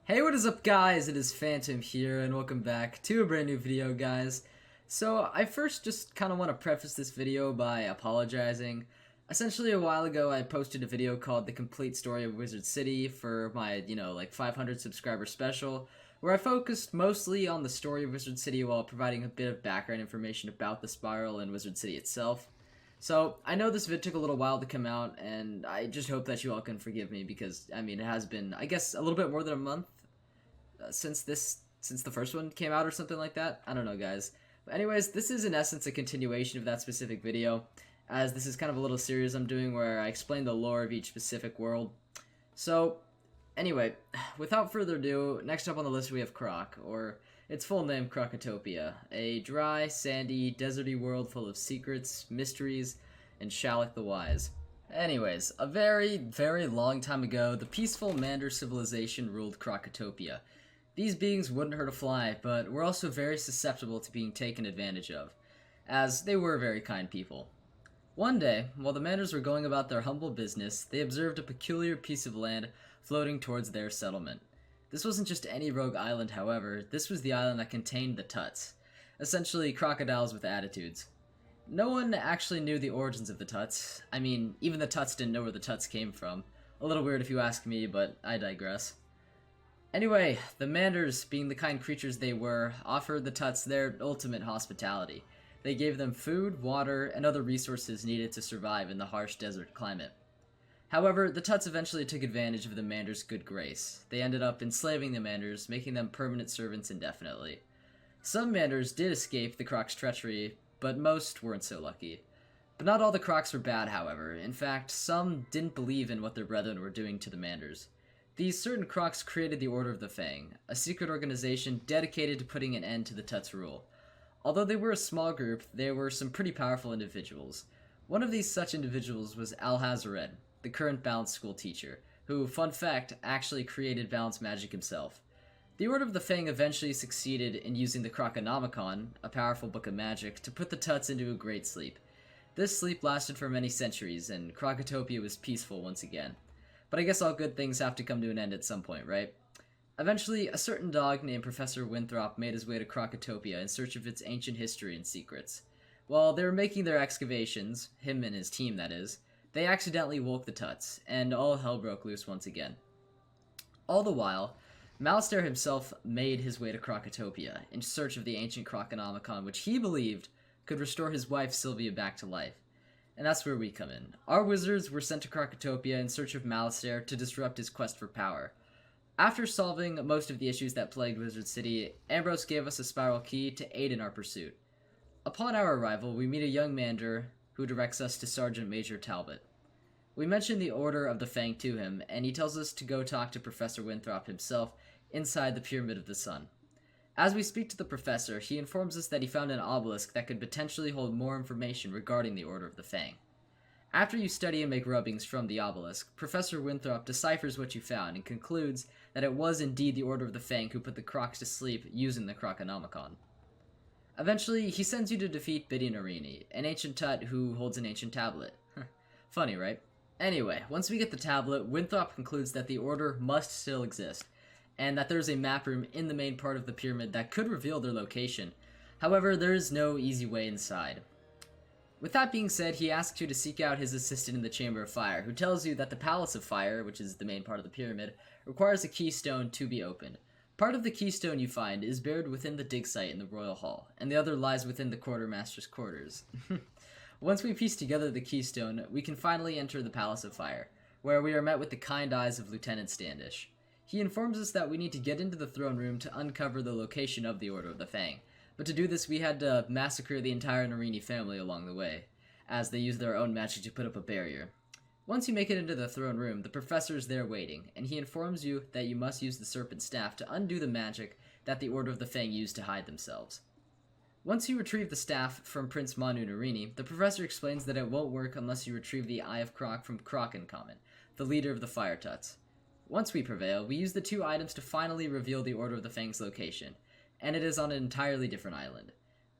Hey, what is up guys? It is Phantom here and welcome back to a brand new video, guys. So I first just kind of want to preface this video by apologizing. Essentially a while ago I posted a video called The Complete Story of Wizard City for my, like 500 subscriber special, where I focused mostly on the story of Wizard City while providing a bit of background information about the Spiral and Wizard City itself. So, I know this vid took a little while to come out, and I just hope that you all can forgive me because, it has been, I guess, a little bit more than a month since the first one came out or something like that. I don't know, guys. But anyways, this is in essence a continuation of that specific video, as this is kind of a little series I'm doing where I explain the lore of each specific world. So, anyway, without further ado, next up on the list we have Krok, or its full name Krokotopia, a dry, sandy, deserty world full of secrets, mysteries, and Shalak the Wise. Anyways, a very, very long time ago, the peaceful Mander civilization ruled Krokotopia. These beings wouldn't hurt a fly, but were also very susceptible to being taken advantage of, as they were very kind people. One day, while the Manders were going about their humble business, they observed a peculiar piece of land floating towards their settlement. This wasn't just any rogue island, however, this was the island that contained the Tuts, essentially crocodiles with attitudes. No one actually knew the origins of the Tuts. I mean, even the Tuts didn't know where the Tuts came from. A little weird if you ask me, but I digress. Anyway, the Manders, being the kind creatures they were, offered the Tuts their ultimate hospitality. They gave them food, water, and other resources needed to survive in the harsh desert climate. However, the Tuts eventually took advantage of the Manders' good grace. They ended up enslaving the Manders, making them permanent servants indefinitely. Some Manders did escape the Krok's treachery, but most weren't so lucky. But not all the Kroks were bad, however. In fact, some didn't believe in what their brethren were doing to the Manders. These certain Kroks created the Order of the Fang, a secret organization dedicated to putting an end to the Tuts' rule. Although they were a small group, they were some pretty powerful individuals. One of these such individuals was Alhazared, the current Balance School teacher, who, fun fact, actually created Balance Magic himself. The Order of the Fang eventually succeeded in using the Krokonomicon, a powerful book of magic, to put the Tuts into a great sleep. This sleep lasted for many centuries, and Krokotopia was peaceful once again. But I guess all good things have to come to an end at some point, right? Eventually, a certain dog named Professor Winthrop made his way to Krokotopia in search of its ancient history and secrets. While they were making their excavations, him and his team that is, they accidentally woke the Tuts, and all hell broke loose once again. All the while, Malistaire himself made his way to Krokotopia in search of the ancient Krokonomicon, which he believed could restore his wife Sylvia back to life. And that's where we come in. Our wizards were sent to Krokotopia in search of Malistaire to disrupt his quest for power. After solving most of the issues that plagued Wizard City, Ambrose gave us a spiral key to aid in our pursuit. Upon our arrival, we meet a young Mander who directs us to Sergeant Major Talbot. We mention the Order of the Fang to him, and he tells us to go talk to Professor Winthrop himself inside the Pyramid of the Sun. As we speak to the professor, he informs us that he found an obelisk that could potentially hold more information regarding the Order of the Fang. After you study and make rubbings from the obelisk, Professor Winthrop deciphers what you found and concludes that it was indeed the Order of the Fang who put the Kroks to sleep using the Krokonomicon. Eventually, he sends you to defeat Biddy Narini, an ancient Tut who holds an ancient tablet. Funny, right? Anyway, once we get the tablet, Winthrop concludes that the Order must still exist, and that there's a map room in the main part of the pyramid that could reveal their location. However, there is no easy way inside. With that being said, he asks you to seek out his assistant in the Chamber of Fire, who tells you that the Palace of Fire, which is the main part of the pyramid, requires a keystone to be opened. Part of the keystone you find is buried within the dig site in the Royal Hall, and the other lies within the Quartermaster's quarters. Once we piece together the keystone, we can finally enter the Palace of Fire, where we are met with the kind eyes of Lieutenant Standish. He informs us that we need to get into the throne room to uncover the location of the Order of the Fang, but to do this we had to massacre the entire Narini family along the way, as they used their own magic to put up a barrier. Once you make it into the throne room, the professor is there waiting, and he informs you that you must use the serpent staff to undo the magic that the Order of the Fang used to hide themselves. Once you retrieve the staff from Prince Manu Narini, the professor explains that it won't work unless you retrieve the Eye of Krok from Krokencommon, the leader of the Fire Tuts. Once we prevail, we use the two items to finally reveal the Order of the Fang's location, and it is on an entirely different island.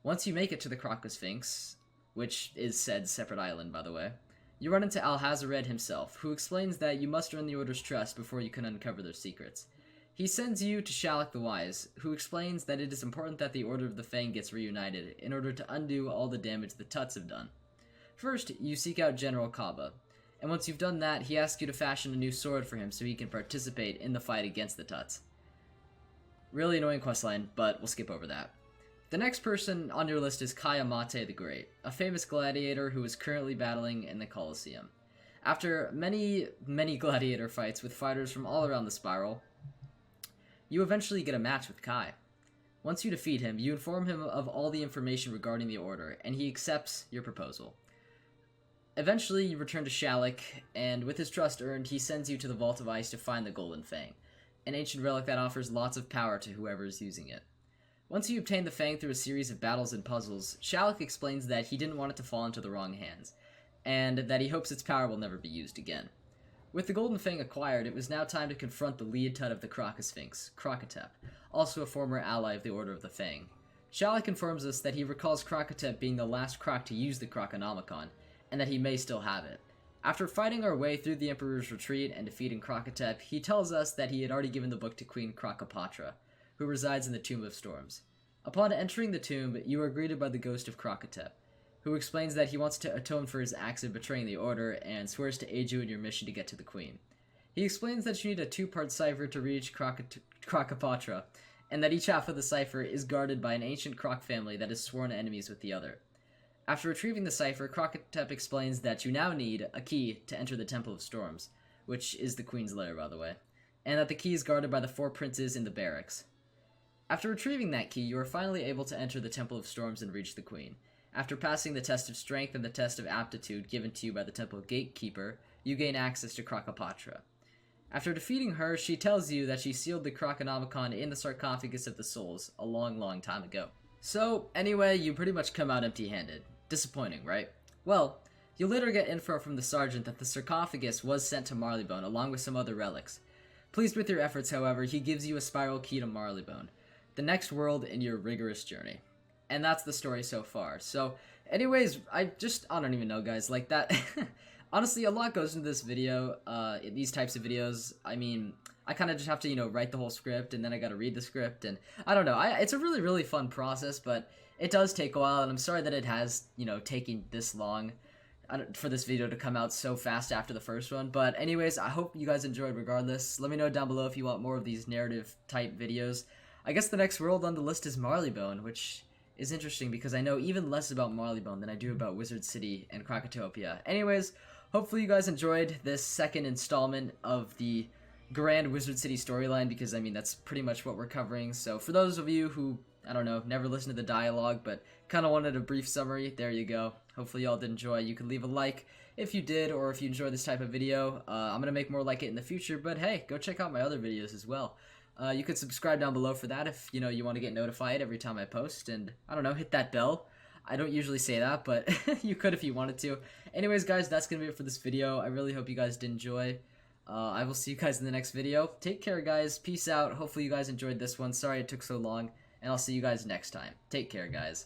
Once you make it to the Krokosphinx, which is said separate island by the way, you run into Alhazared himself, who explains that you must earn the Order's trust before you can uncover their secrets. He sends you to Shalak the Wise, who explains that it is important that the Order of the Fang gets reunited in order to undo all the damage the Tuts have done. First, you seek out General Kaba, and once you've done that, he asks you to fashion a new sword for him so he can participate in the fight against the Tuts. Really annoying questline, but we'll skip over that. The next person on your list is Kayamate the Great, a famous gladiator who is currently battling in the Colosseum. After many gladiator fights with fighters from all around the spiral, you eventually get a match with Kai. Once you defeat him, you inform him of all the information regarding the Order, and he accepts your proposal. Eventually, you return to Shalak, and with his trust earned, he sends you to the Vault of Ice to find the Golden Fang, an ancient relic that offers lots of power to whoever is using it. Once you obtain the Fang through a series of battles and puzzles, Shalak explains that he didn't want it to fall into the wrong hands, and that he hopes its power will never be used again. With the Golden Fang acquired, it was now time to confront the lead Tut of the Crocosphinx, Krokotop, also a former ally of the Order of the Fang. Shalak informs us that he recalls Krokotop being the last Croc to use the Croconomicon, and that he may still have it. After fighting our way through the Emperor's retreat and defeating Krokotop, he tells us that he had already given the book to Queen Krokopatra, who resides in the Tomb of Storms. Upon entering the tomb, you are greeted by the ghost of Krokotop, who explains that he wants to atone for his acts of betraying the Order and swears to aid you in your mission to get to the Queen. He explains that you need a two-part cipher to reach Krokopatra, and that each half of the cipher is guarded by an ancient Croc family that is sworn enemies with the other. After retrieving the cipher, Krokotop explains that you now need a key to enter the Temple of Storms, which is the Queen's lair, by the way, and that the key is guarded by the 4 princes in the barracks. After retrieving that key, you are finally able to enter the Temple of Storms and reach the Queen. After passing the test of strength and the test of aptitude given to you by the Temple Gatekeeper, you gain access to Krokopatra. After defeating her, she tells you that she sealed the Croconomicon in the sarcophagus of the souls a long time ago. So, anyway, you pretty much come out empty-handed. Disappointing, right? Well, you later get info from the sergeant that the sarcophagus was sent to Marleybone along with some other relics. Pleased with your efforts, however, he gives you a spiral key to Marleybone, the next world in your rigorous journey. And that's the story so far. So, anyways, I don't even know, guys, like that. Honestly, a lot goes into this video, these types of videos. I mean, I kind of just have to, write the whole script, and then I gotta read the script, and I don't know. It's a really fun process, but it does take a while, and I'm sorry that it has, taken this long for this video to come out so fast after the first one. But anyways, I hope you guys enjoyed regardless. Let me know down below if you want more of these narrative-type videos. I guess the next world on the list is Marleybone, which is interesting because I know even less about Marleybone than I do about Wizard City and Krokotopia. Anyways, hopefully you guys enjoyed this second installment of the grand Wizard City storyline, because, I mean, that's pretty much what we're covering. So for those of you who, I don't know, never listened to the dialogue but kind of wanted a brief summary, there you go. Hopefully y'all did enjoy. You can leave a like if you did, or if you enjoy this type of video. I'm going to make more like it in the future, but hey, go check out my other videos as well. You could subscribe down below for that if, you want to get notified every time I post, and, I don't know, hit that bell. I don't usually say that, but you could if you wanted to. Anyways, guys, that's going to be it for this video. I really hope you guys did enjoy. I will see you guys in the next video. Take care, guys. Peace out. Hopefully you guys enjoyed this one. Sorry it took so long, and I'll see you guys next time. Take care, guys.